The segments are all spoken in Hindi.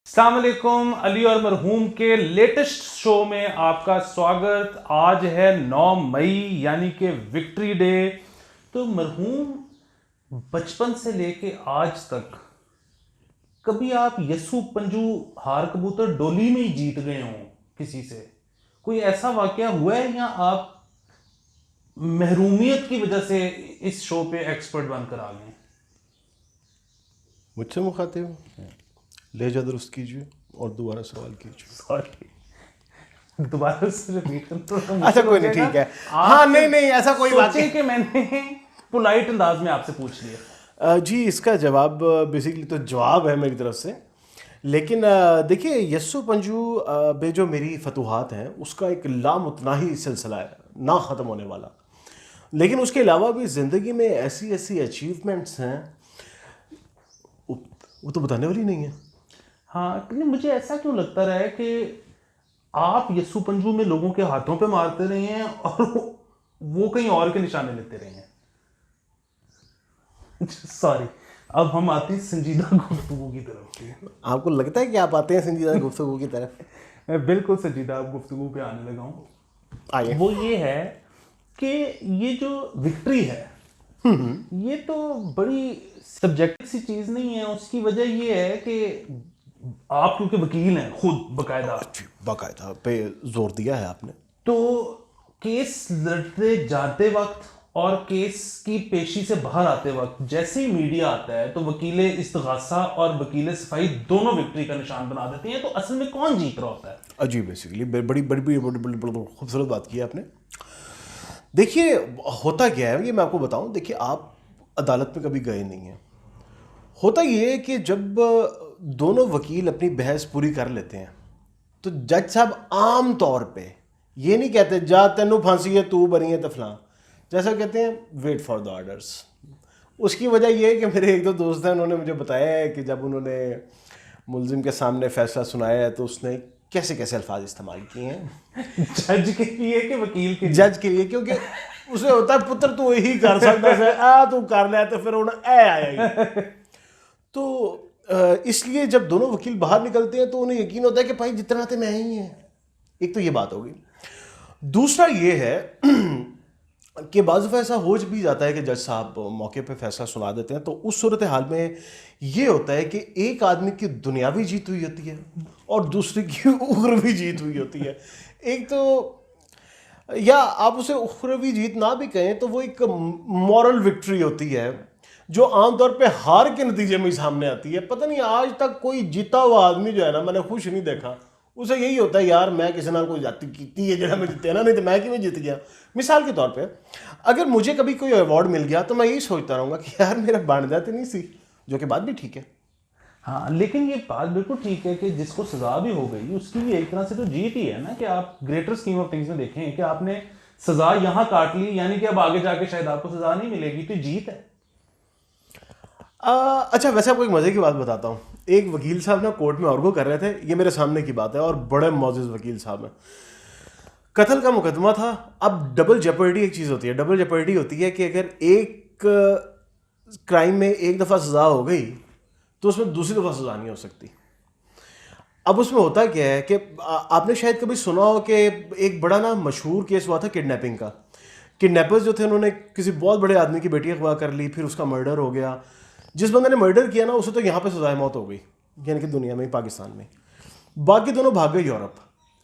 अस्सलाम वालेकुम। अली और मरहूम के लेटेस्ट शो में आपका स्वागत। आज है 9 मई यानी कि विक्ट्री डे। तो मरहूम, बचपन से लेके आज तक कभी आप यस्सु पंजू हार कबूतर डोली में ही जीत गए हों किसी से? कोई ऐसा वाकया हुआ है या आप महरूमियत की वजह से इस शो पे एक्सपर्ट बनकर आ गए? मुझसे मुखातिब लहजा दुरुस्त कीजिए और दोबारा सवाल कीजिए। सॉरी, दोबारा से रिपीट करना अच्छा कोई नहीं, ठीक है। हाँ नहीं ऐसा कोई बात नहीं कि मैंने पोलाइट अंदाज में आपसे पूछ लिया। जी, इसका जवाब बेसिकली तो जवाब है मेरी तरफ से, लेकिन देखिए यस्सु पंजू में जो मेरी फतूहात हैं उसका एक लामुतनाही सिलसिला है, ना ख़त्म होने वाला। लेकिन उसके अलावा भी ज़िंदगी में ऐसी ऐसी अचीवमेंट्स हैं वो तो बताने वाली नहीं है। हाँ, लेकिन मुझे ऐसा क्यों लगता रहा है कि आप यस्सु पंजू में लोगों के हाथों पे मारते रहे हैं और वो कहीं और के निशाने लेते रहे हैं। सॉरी, अब हम आते हैं संजीदा गुफ्तगू की तरफ। आपको लगता है कि आप आते हैं संजीदा गुफ्तगू की तरफ? मैं बिल्कुल संजीदा गुफ्तगू पे आने लगा हूँ। आइए। वो ये है कि ये जो विक्ट्री है ये तो बड़ी सब्जेक्टिव सी चीज नहीं है। उसकी वजह ये है कि आप क्योंकि वकील हैं खुद बाकायदा पे जोर दिया है आपने। तो केस लड़ते जाते वक्त और केस की पेशी से बाहर आते वक्त जैसे ही मीडिया आता है तो वकील इस्तगासा और वकील सफाई दोनों विक्ट्री का निशान बना देते हैं। तो असल में कौन जीत रहा होता है? अजीब, बेसिकली बड़ी बड़ी बड़ी खूबसूरत बात की है आपने। देखिए होता क्या है ये मैं आपको बताऊं। देखिए आप अदालत में कभी गए नहीं हैं। होता ये है कि जब दोनों वकील अपनी बहस पूरी कर लेते हैं तो जज साहब आम तौर पे ये नहीं कहते जा तेनू फांसी है तू बनी है तो फलां, जैसा कहते हैं वेट फॉर द ऑर्डर्स। उसकी वजह ये है कि मेरे एक दो दोस्त हैं, उन्होंने मुझे बताया है कि जब उन्होंने मुलजिम के सामने फैसला सुनाया है तो उसने कैसे कैसे अल्फाज इस्तेमाल किए हैं जज के लिए कि वकील के लिए? जज के लिए, क्योंकि उसे होता है पुत्र तू यही कर सकता है, आ तू कर ले, तो फिर उन्हें ए आएगी। तो इसलिए जब दोनों वकील बाहर निकलते हैं तो उन्हें यकीन होता है कि भाई जितना थे मैं ही हैं। एक तो ये बात होगी। दूसरा ये है कि बाज़ दफ़ा ऐसा हो भी जाता है कि जज साहब मौके पे फैसला सुना देते हैं तो उस सूरत हाल में ये होता है कि एक आदमी की दुनियावी जीत हुई होती है और दूसरे की उखरवी जीत हुई होती है। एक तो या आप उसे उखरवी जीत ना भी कहें तो वो एक मॉरल विक्ट्री होती है जो आमतौर पे हार के नतीजे में सामने आती है। पता नहीं आज तक कोई जीता हुआ आदमी जो है ना मैंने खुश नहीं देखा। उसे यही होता है यार मैं किसी ना कोई जाति की है जरा मैं जीते ना, नहीं तो मैं क्यों जीत गया। मिसाल के तौर पे अगर मुझे कभी कोई अवार्ड मिल गया तो मैं यही सोचता रहूँगा कि यार मेरा बन जाती नहीं सी, जो कि बात भी ठीक है। हाँ, लेकिन ये बात बिल्कुल ठीक है कि जिसको सजा भी हो गई उसकी भी एक तरह से तो जीत ही है ना। कि आप ग्रेटर स्कीम ऑफ थिंग्स में देखें कि आपने सजा यहाँ काट ली, यानी कि अब आगे जाके शायद आपको सजा नहीं मिलेगी, तो जीत है। अच्छा वैसे आपको एक मज़े की बात बताता हूँ। एक वकील साहब ना कोर्ट में आर्गू कर रहे थे, ये मेरे सामने की बात है और बड़े मौजूद वकील साहब हैं। कत्ल का मुकदमा था। अब डबल जेपर्डी एक चीज़ होती है। डबल जेपर्डी होती है कि अगर एक क्राइम में एक दफ़ा सज़ा हो गई तो उसमें दूसरी दफ़ा सज़ा नहीं हो सकती। अब उसमें होता क्या है कि आपने शायद कभी सुना हो कि एक बड़ा ना मशहूर केस हुआ था किडनैपिंग का। किडनैपर्स जो थे उन्होंने किसी बहुत बड़े आदमी की बेटी अगवा कर ली, फिर उसका मर्डर हो गया। जिस बंदे ने मर्डर किया ना उसे तो यहाँ पे सजाए मौत हो गई, यानी कि दुनिया में, पाकिस्तान में। बाकी दोनों भाग गए यूरोप।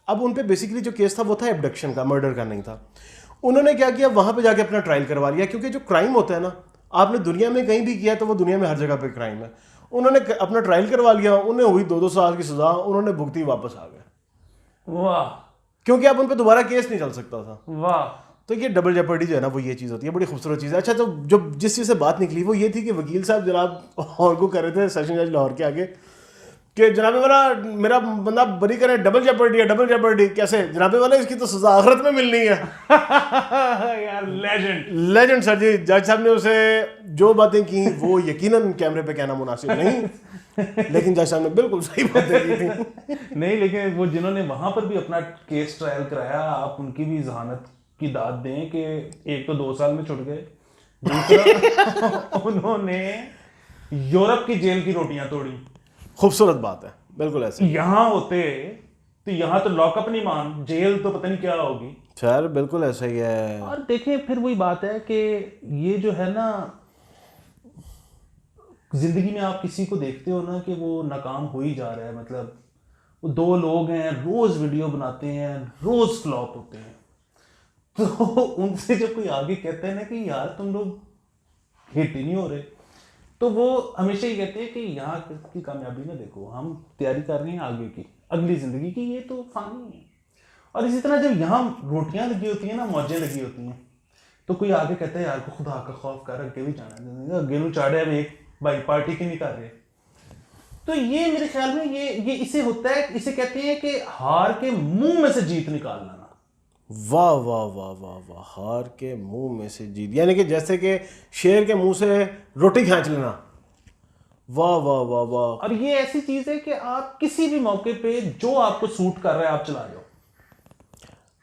अब उन पे बेसिकली जो केस था वो था एब्डक्शन का, मर्डर का नहीं था। उन्होंने क्या किया, वहाँ पे जाके अपना ट्रायल करवा लिया, क्योंकि जो क्राइम होता है ना आपने दुनिया में कहीं भी किया तो वो दुनिया में हर जगह पे क्राइम है। उन्होंने अपना ट्रायल करवा लिया, उन्हें हुई 2-2 साल की सजा, उन्होंने भुगती, वापस आ गए। वाह, क्योंकि अब उन पर दोबारा केस नहीं चल सकता था। वाह। तो ये डबल जेपर्डी जो है ना वो ये चीज़ होती है, बड़ी खूबसूरत चीज़ है। अच्छा, तो जो जिस चीज़ से बात निकली वो ये थी कि वकील साहब जनाब आर्गू कर रहे थे सेशन जज लाहौर के आगे कि जनाबे वाला मेरा बंदा बरी करे, डबल जेपर्डी है। डबल जेपर्डी कैसे जनाबे वाला, इसकी तो सजा आखिरत में मिलनी है। यार लेजेंड सर जी। जज साहब ने उसे जो बातें की वो यकीनन कैमरे पे कहना मुनासिब नहीं, लेकिन जज साहब ने बिल्कुल सही बातें की थी। नहीं, लेकिन वो जिन्होंने वहां पर भी अपना केस ट्रायल कराया, आप उनकी भी जहानत की दाद दें कि एक तो 2 साल में छुट गए, दूसरा उन्होंने यूरोप की जेल की रोटियां तोड़ी। खूबसूरत बात है, बिल्कुल ऐसे। यहाँ होते तो यहाँ तो लॉकअप नहीं मान, जेल तो पता नहीं क्या होगी सर बिल्कुल ऐसा ही है। और देखें फिर वही बात है कि ये जो है ना, जिंदगी में आप किसी को देखते हो ना कि वो नाकाम हो ही जा रहा है, मतलब वो दो लोग हैं रोज वीडियो बनाते हैं, रोज फ्लॉप होते हैं, तो उनसे जब कोई आगे कहता है ना कि यार तुम लोग हिट ही नहीं हो रहे, तो वो हमेशा ही कहते हैं कि यहाँ की कामयाबी ना देखो, हम तैयारी कर रहे हैं आगे की अगली जिंदगी की, ये तो फानी है। और इसी तरह जब यहाँ रोटियां लगी होती हैं ना, मौजें लगी होती हैं, तो कोई आगे कहता है यार को खुदा का खौफ कर, अगे भी जाना, अगे नू चाड़े एक भाई पार्टी की नहीं कर रहे। तो ये मेरे ख्याल में ये इसे होता है, इसे कहते हैं कि हार के मुंह में से जीत निकालना ना। वाह वाह वाह वाह वाह, हार के मुंह में से जीत, यानी कि जैसे कि शेर के मुंह से रोटी खींच लेना। वाह वाह वाह वाह। और ये ऐसी चीज है कि आप किसी भी मौके पे जो आपको सूट कर रहा है आप चला जाओ।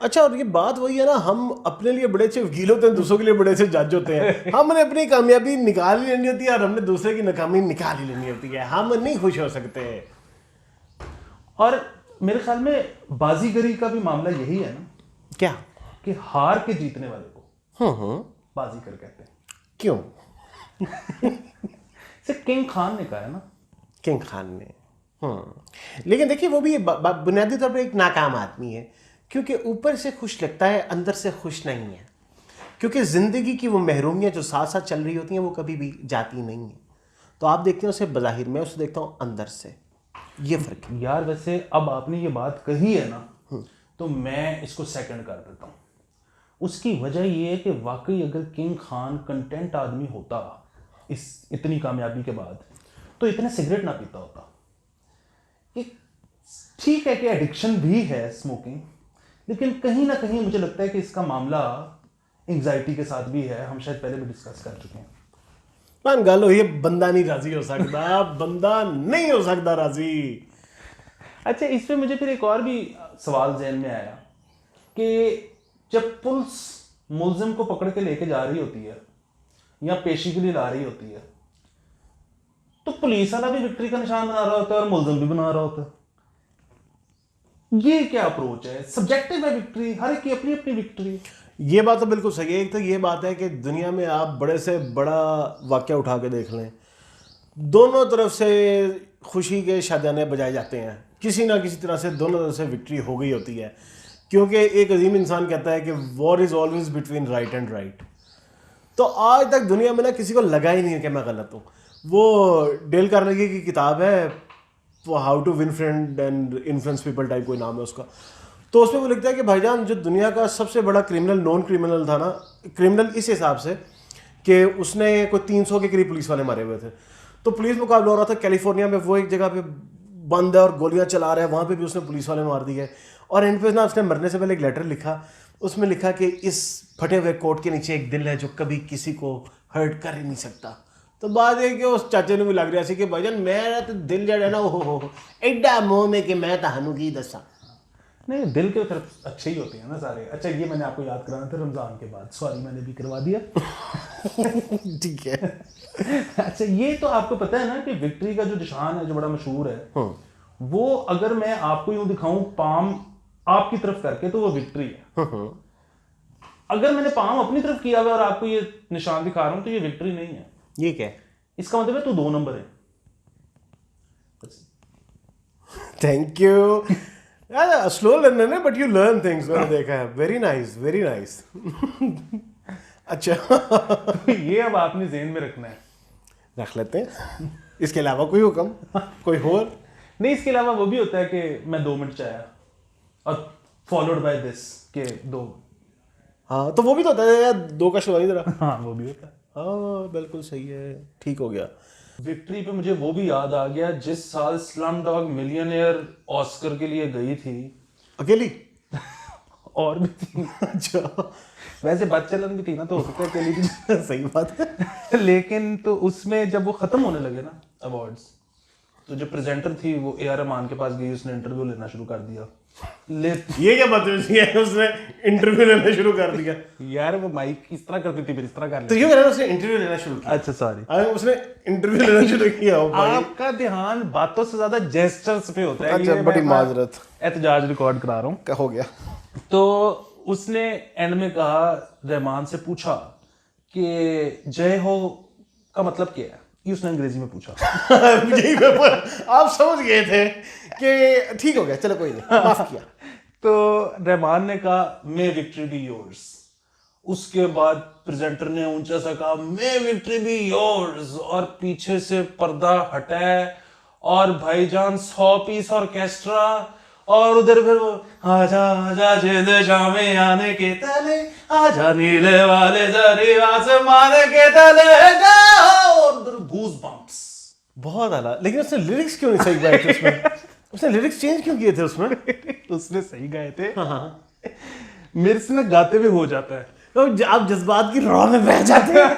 अच्छा, और ये बात वही है ना, हम अपने लिए बड़े अच्छे वकील होते हैं, दूसरों के लिए बड़े अच्छे जज होते हैं। हमने अपनी कामयाबी निकाल ही लेनी होती है और हमने दूसरे की नाकामी निकाल ही लेनी होती है, हम नहीं खुश हो सकते। और मेरे ख्याल में बाजीगरी का भी मामला यही है ना, क्या कि हार के जीतने वाले को बाजीगर कहते हैं। क्यों? इसे किंग खान ने कहा है ना, किंग खान ने। लेकिन देखिए वो भी बुनियादी तौर पे एक नाकाम आदमी है, क्योंकि ऊपर से खुश लगता है अंदर से खुश नहीं है, क्योंकि ज़िंदगी की वो महरूमियाँ जो साथ साथ चल रही होती हैं वो कभी भी जाती नहीं है। तो आप देखते हैं उसे बज़ाहिर, मैं उसे देखता हूँ अंदर से, ये फ़र्क है। यार वैसे अब आपने ये बात कही है ना, तो मैं इसको सेकंड कर देता हूँ। उसकी वजह ये है कि वाकई अगर किंग खान कंटेंट आदमी होता इस इतनी कामयाबी के बाद, तो इतने सिगरेट ना पीता होता। ये ठीक है कि एडिक्शन भी है स्मोकिंग, लेकिन कहीं ना कहीं मुझे लगता है कि इसका मामला एंग्जाइटी के साथ भी है, हम शायद पहले भी डिस्कस कर चुके हैं। मान गल हुई है, बंदा नहीं राजी हो सकता, बंदा नहीं हो सकता राजी। अच्छा, इस पे मुझे फिर एक और भी सवाल ज़हन में आया कि जब पुलिस मुल्जिम को पकड़ के लेके जा रही होती है या पेशी के लिए ला रही होती है, तो पुलिस वाला भी विक्ट्री का निशान बना रहा होता है और मुल्जिम भी बना रहा होता है। ये क्या अप्रोच है? सब्जेक्टिव है विक्ट्री, हर एक की अपनी अपनी विक्ट्री। ये बात तो बिल्कुल सही है। एक तो ये बात है कि दुनिया में आप बड़े से बड़ा वाक़या उठा के देख लें, दोनों तरफ से खुशी के शादियाने बजाए जाते हैं, किसी ना किसी तरह से दोनों तरफ से विक्ट्री हो गई होती है, क्योंकि एक अजीम इंसान कहता है कि war is always between right and right. तो आज तक दुनिया में ना किसी को लगा ही नहीं है कि मैं गलत हूँ। वो डेल कार्नेगी की किताब है, वो how to win friend and influence people type कोई नाम है उसका। तो उसमें वो लिखता है कि भाईजान जो दुनिया का सबसे बड़ा क्रिमिनल नॉन क्रिमिनल था ना, क्रिमिनल इस हिसाब से कि उसने कोई 300 के करीब पुलिस वाले मारे हुए थे। तो पुलिस मुकाबला हो रहा था कैलिफोर्निया में, वो एक जगह पे बंद है और गोलियां चला रहा है, वहाँ पे भी उसने पुलिस वाले मार दिए। और एंड पे ना उसने मरने से पहले एक लेटर लिखा, उसमें लिखा कि इस फटे हुए कोट के नीचे एक दिल है जो कभी किसी को हर्ट कर ही नहीं सकता। तो बात है कि उस चाचे ने भी लग रहा सी कि भाईजान मेरा तो दिल जड़ा ना हो एडा मोह में कि मैं तहानू की दसा। नहीं, दिल के तरफ अच्छे ही होते हैं ना सारे। अच्छा, ये मैंने आपको याद कराना था रमज़ान के बाद, सॉरी मैंने भी करवा दिया। ठीक है। अच्छा, ये तो आपको पता है ना कि विक्ट्री का जो निशान है जो बड़ा मशहूर है, वो अगर मैं आपको यूं दिखाऊं पाम आपकी तरफ करके, तो वो विक्ट्री है। अगर मैंने पाम अपनी तरफ किया हुआ और आपको ये निशान दिखा रहा हूं, तो ये विक्ट्री नहीं है। ये क्या है? इसका मतलब है तू 2 नंबर है। Thank you. स्लो लर्नर है बट यू लर्न थिंग्स, मैंने देखा है। Very nice, very nice. अच्छा, ये अब आपने ज़हन में रखना है। रख लेते हैं। इसके अलावा कोई हुक्म, कोई और नहीं, इसके अलावा वो भी होता है कि मैं 2 मिनट चाया और फॉलोड बाय दिस के 2। हाँ, तो वो भी तो होता है यार, 2 का शुरू जरा। हाँ, वो भी होता है। हाँ बिल्कुल सही है, ठीक हो गया। विक्ट्री पे मुझे वो भी याद आ गया, जिस साल स्लम डॉग मिलियनेयर ऑस्कर के लिए गई थी अकेली। और भी थी। अच्छा, वैसे बदचलन भी थी ना, तो हो सकता है अकेली भी। सही बात है। लेकिन तो उसमें जब वो खत्म होने लगे ना अवार्ड्स, तो जो प्रेजेंटर थी वो ए आर रहमान के पास गई, उसने इंटरव्यू लेना शुरू कर दिया। ये क्या बदतमीजी है, उसने इंटरव्यू लेना शुरू कर दिया। यार वो माइक इस तरह करती थी, फिर इस तरह कर तो ये कह रहा है उसने इंटरव्यू लेना शुरू किया। अच्छा सॉरी, अरे उसने इंटरव्यू लेना शुरू किया हो भाई। आपका ध्यान बातों से ज्यादा जेस्चर्स पे होता है। अच्छा, ये बड़ी मैं माजरत। एहतजाज रिकॉर्ड करा रहा हूँ। क्या हो गया? तो उसने एंड में कहा, रहमान से पूछा कि जय हो का मतलब क्या है, ये उसने अंग्रेजी में पूछा। यही पेपर आप समझ गए थे कि ठीक हो गया, चलो कोई नहीं, माफ किया। तो रहमान ने कहा मे विक्ट्री बी योर्स। उसके बाद प्रेजेंटर ने ऊंचा सा कहा मे विक्ट्री बी योर्स, और पीछे से पर्दा हटा और भाईजान 100 पीस ऑर्केस्ट्रा, और उधर फिर वो आजा आजा जिद शामे आने के तले, आजा नीले वाले जरी आसमान के तले जाओ, और उधर गूज बम्प्स। बहुत आला। लेकिन उसने लिरिक्स क्यों नहीं सही गाए थे उसमें? उसने लिरिक्स चेंज क्यों किए थे उसमें? उसने सही गाए थे। हाँ, मेरे से ना गाते हुए हो जाता है, तो आप जज्बात की रॉ में बह जाते हैं।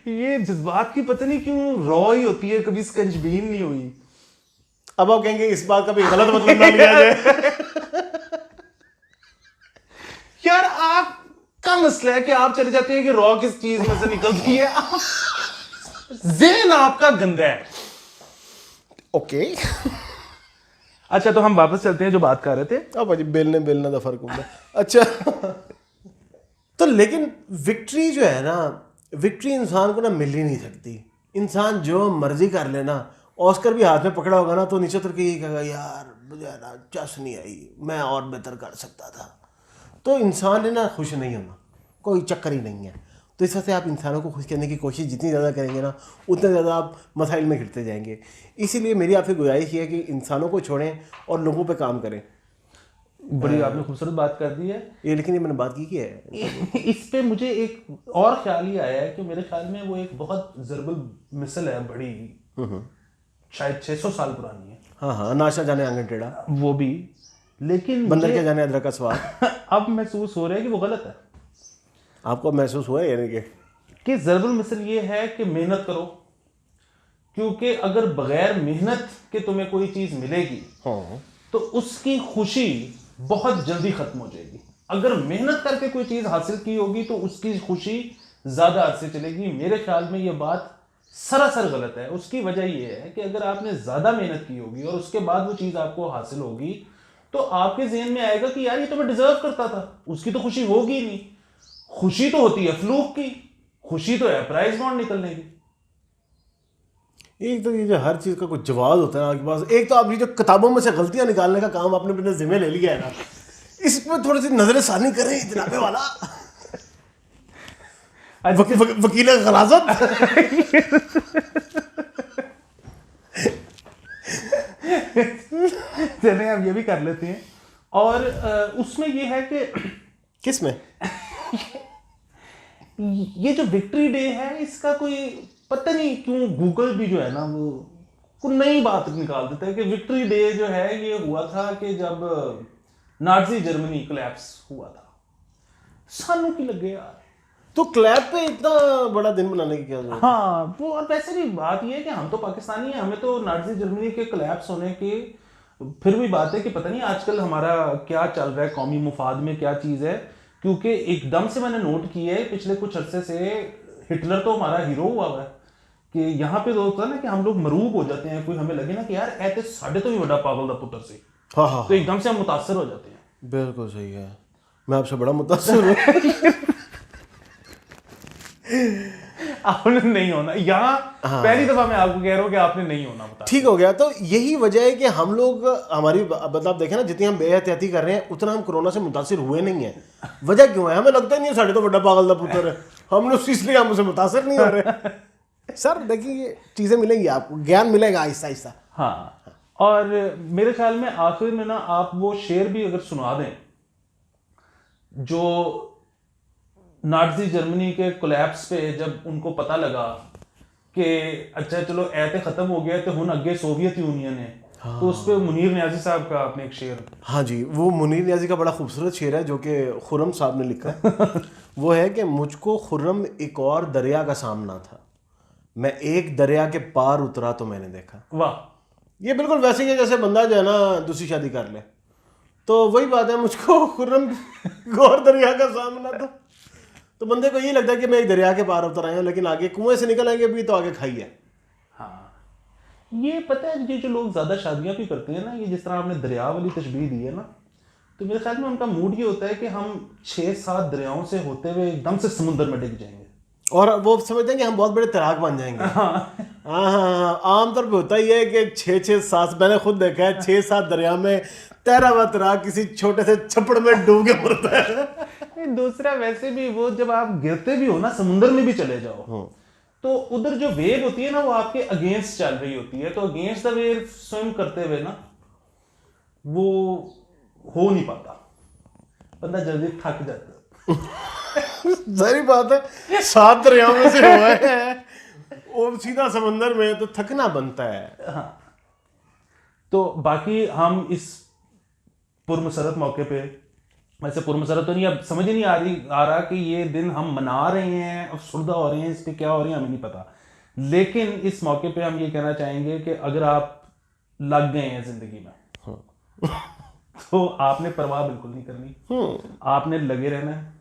ये जज्बात की पता नहीं क्यों रॉ ही होती है, कभी स्कंजबीन नहीं हुई। अब आप कहेंगे इस बात का भी गलत मतलब ना लिया जाए। यार आपका मसला है कि आप चले जाते हैं कि रॉ किस चीज में से निकलती है। ज़हन आपका गंदा है। ओके। अच्छा, तो हम वापस चलते हैं जो बात कर रहे थे। अब भाई बेलने बेलने का फर्क होता है। अच्छा, तो लेकिन विक्ट्री जो है ना, विक्ट्री इंसान को ना मिल ही नहीं सकती। इंसान जो मर्जी कर लेना, ऑस्कर भी हाथ में पकड़ा होगा ना तो नीचे उतर के यही कहेगा यार मुझे ना चस नहीं आई, मैं और बेहतर कर सकता था। तो इंसान ने ना खुश नहीं होना, कोई चक्कर ही नहीं है। तो इस वजह से आप इंसानों को खुश करने की कोशिश जितनी ज़्यादा करेंगे ना, उतने ज़्यादा आप मसाइल में घिरते जाएंगे। इसीलिए मेरी आपसे गुजारिश ये है कि इंसानों को छोड़ें और लोगों पे काम करें। बड़ी आपने खूबसूरत बात कर दी है ये, लेकिन ये मैंने बात की है। इस पे मुझे एक और ख्याल ही आया है कि मेरे ख्याल में वो एक बहुत जर्बल मिसल है, बड़ी शायद 600 साल पुरानी है। हाँ हाँ, नाशा जाने आंगन टेढ़ा, वो भी, लेकिन बंदर के जाने अदरक का स्वाद। अब महसूस हो रहा है कि वो गलत है। आपको महसूस हुआ है यानी कि जर्बल मिसल ये है कि मेहनत करो, क्योंकि अगर बगैर मेहनत के तुम्हें कोई चीज मिलेगी हाँ, तो उसकी खुशी बहुत जल्दी खत्म हो जाएगी। अगर मेहनत करके कोई चीज हासिल की होगी तो उसकी खुशी ज्यादा अरसे चलेगी। मेरे ख्याल में ये बात सरासर गलत है। उसकी वजह यह है कि अगर आपने ज्यादा मेहनत की होगी और उसके बाद वो चीज आपको हासिल होगी तो आपके ज़हन में आएगा कि यार ये तो मैं डिजर्व करता था, उसकी तो खुशी होगी ही नहीं। खुशी तो होती है फ्लूक की, खुशी तो है प्राइज बॉन्ड निकलने की। एक तो ये जो हर चीज़ का कुछ जवाब होता है आपके पास। एक तो आप ये जो किताबों में से गलतियां निकालने का काम आपने अपने जिम्मे ले लिया है ना, इसमें थोड़ी सी नजर सानी करें जनाबे वाला। वकील गलाजत। चलिए अब ये भी कर लेते हैं। और उसमें ये है कि किस में ये जो विक्ट्री डे है इसका कोई पता नहीं क्यों गूगल भी जो है ना वो कोई नई बात निकाल देता है कि विक्ट्री डे जो है ये हुआ था कि जब नाजी जर्मनी कोलैप्स हुआ था। सानू की लगे यार, तो क्लैप पे इतना बड़ा दिन मनाने की क्या जरूरत? हाँ वो, और वैसे भी बात ये है कि हम तो पाकिस्तानी हैं, हमें तो नाजी जर्मनी के कोलैप्स होने के फिर भी बात है कि पता नहीं आजकल हमारा क्या चल रहा है, कौमी मुफाद में क्या चीज़ है। क्योंकि एकदम से मैंने नोट किया है पिछले कुछ अरसे से हिटलर तो हमारा हीरो हुआ है कि यहाँ पे तो होता है ना कि हम लोग मरूब हो जाते हैं, कोई हमें लगे ना कि यार ऐसे साढ़े तो भी बड़ा पागल था पुत्र से, हाँ हाँ, तो एकदम से हम मुतासर हो जाते हैं। बिल्कुल सही है, मैं आपसे बड़ा मुतासिर हूँ। आपने नहीं होना यहाँ, पहली दफा मैं आपको कह रहा हूँ कि आपने नहीं होना मुतासर। ठीक हो गया। तो यही वजह है कि हम लोग हमारी मतलब देखें ना, जितनी हम बेहतियाती कर रहे हैं उतना हम कोरोना से मुतासिर हुए नहीं है। वजह क्यों है? हमें लगता ही नहीं है साढ़े तो बड़ा पागल था पुत्र है, हम लोग इसलिए हम उसे मुतासिर नहीं हो रहे। सर देखिए चीज़ें मिलेंगी आपको, ज्ञान मिलेगा आहिस्ता आहिस्ता। हाँ, और मेरे ख्याल में आखिर में ना आप वो शेर भी अगर सुना दें जो नाजी जर्मनी के कोलैप्स पे जब उनको पता लगा कि अच्छा चलो ऐते खत्म हो गया तो हुन अगे सोवियत यूनियन है। हाँ। तो उस पर मुनीर न्याजी साहब का आपने एक शेर। हाँ जी, वो मुनीर न्याजी का बड़ा खूबसूरत शेर है जो कि खुर्रम साहब ने लिखा है। वो है कि मुझको खुर्रम एक और दरिया का सामना था, मैं एक दरिया के पार उतरा तो मैंने देखा। वाह, ये बिल्कुल वैसे ही है जैसे बंदा जो है ना दूसरी शादी कर ले, तो वही बात है, मुझको खुर्रम गौर दरिया का सामना था, तो बंदे को ये लगता है कि मैं एक दरिया के पार उतर आया हूँ, लेकिन आगे कुएं से निकल आएंगे भी तो आगे खाई है। हाँ, ये पता है, ये जो लोग ज्यादा शादियां भी करते हैं ना, ये जिस तरह आपने दरिया वाली तशबीह दी है ना, तो मेरे ख्याल में उनका मूड ये होता है कि हम 6-7 दरियाओं से होते हुए एकदम से समुद्र में डिग जाएंगे, और वो समझते हैं कि हम बहुत बड़े तैराक बन जाएंगे। हाँ, आमतौर पे होता ही है कि 6-7, मैंने खुद देखा है 6-7 दरिया में तैरा हुआ तैराक किसी छोटे से छप्पड़ में डूब के मरता है। दूसरा वैसे भी वो जब आप गिरते भी हो ना, समुद्र में भी चले जाओ, तो उधर जो वेव होती है ना, वो आपके अगेंस्ट चल रही होती है, तो अगेंस्ट द वेव स्विम करते हुए ना वो हो नहीं पाता, बंदा जल्दी थक जाता है। सही बात है, 7 दरियाओं में से हुआ है और सीधा समंदर में, तो थकना बनता है। हाँ, तो बाकी हम इस पुरमसरत मौके पे, वैसे पुरमसरत तो नहीं, अब समझ ही नहीं आ रहा कि ये दिन हम मना रहे हैं, अफसुर्दा हो रहे हैं, इस पे क्या हो रही है हमें नहीं पता, लेकिन इस मौके पे हम ये कहना चाहेंगे कि अगर आप लग गए हैं जिंदगी में तो आपने परवाह बिल्कुल नहीं करनी, आपने लगे रहना है।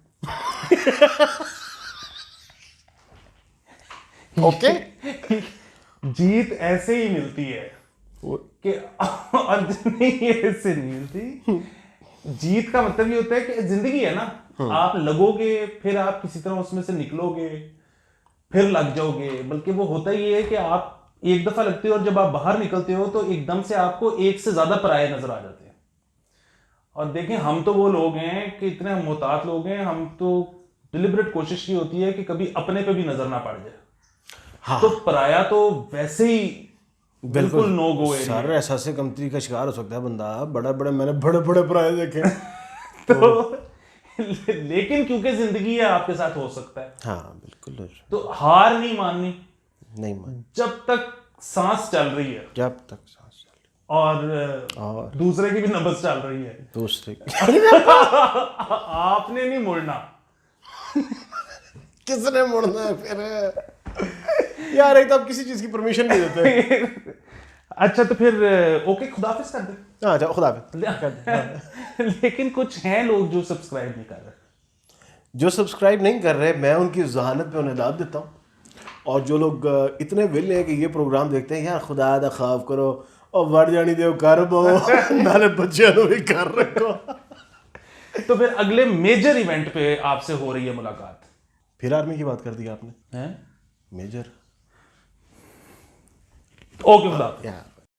ओके, जीत ऐसे ही मिलती है कि नहीं, ऐसे नहीं मिलती। जीत का मतलब ये होता है कि जिंदगी है ना, आप लगोगे, फिर आप किसी तरह उसमें से निकलोगे, फिर लग जाओगे, बल्कि वो होता ही है कि आप एक दफा लगते हो और जब आप बाहर निकलते हो तो एकदम से आपको एक से ज्यादा पराये नजर आ जाते हैं। और देखें, हम तो वो लोग हैं कि इतने मोहतात लोग हैं, हम तो डिलिबरेट कोशिश की होती है कि कभी अपने पे भी नजर ना पड़ जाए। हाँ। तो पराया तो वैसे ही बिल्कुल नो गो है, सारे एहसास कमतरी का शिकार हो सकता है बंदा। मैंने बड़े बड़े पराये देखे। तो लेकिन क्योंकि जिंदगी है, आपके साथ हो सकता है। हाँ बिल्कुल, तो हार नहीं माननी, नहीं जब तक सांस चल रही है, जब तक सांस चल रही और दूसरे की भी नब्ज चल रही है, दूसरे आपने नहीं मुड़ना। किसने मुड़ना है फिर यार? एक तो आप किसी चीज की परमिशन नहीं देते। अच्छा, तो फिर ओके, खुदाफिज कर दे। हाँ, खुदाफिज। लेकिन कुछ हैं लोग जो सब्सक्राइब नहीं कर रहे, जो सब्सक्राइब नहीं कर रहे, मैं उनकी जहानत पे उन्हें दाद देता हूँ। और जो लोग इतने विल हैं कि ये प्रोग्राम देखते हैं, यार खुदा दा खौफ करो और वड़ जानी दो कर बो नाले बच्चों को भी कर रखो। तो फिर अगले मेजर इवेंट पे आपसे हो रही है मुलाकात। फिर आर्मी की बात कर दी आपने, हैं? मेजर। ओके, खुदा।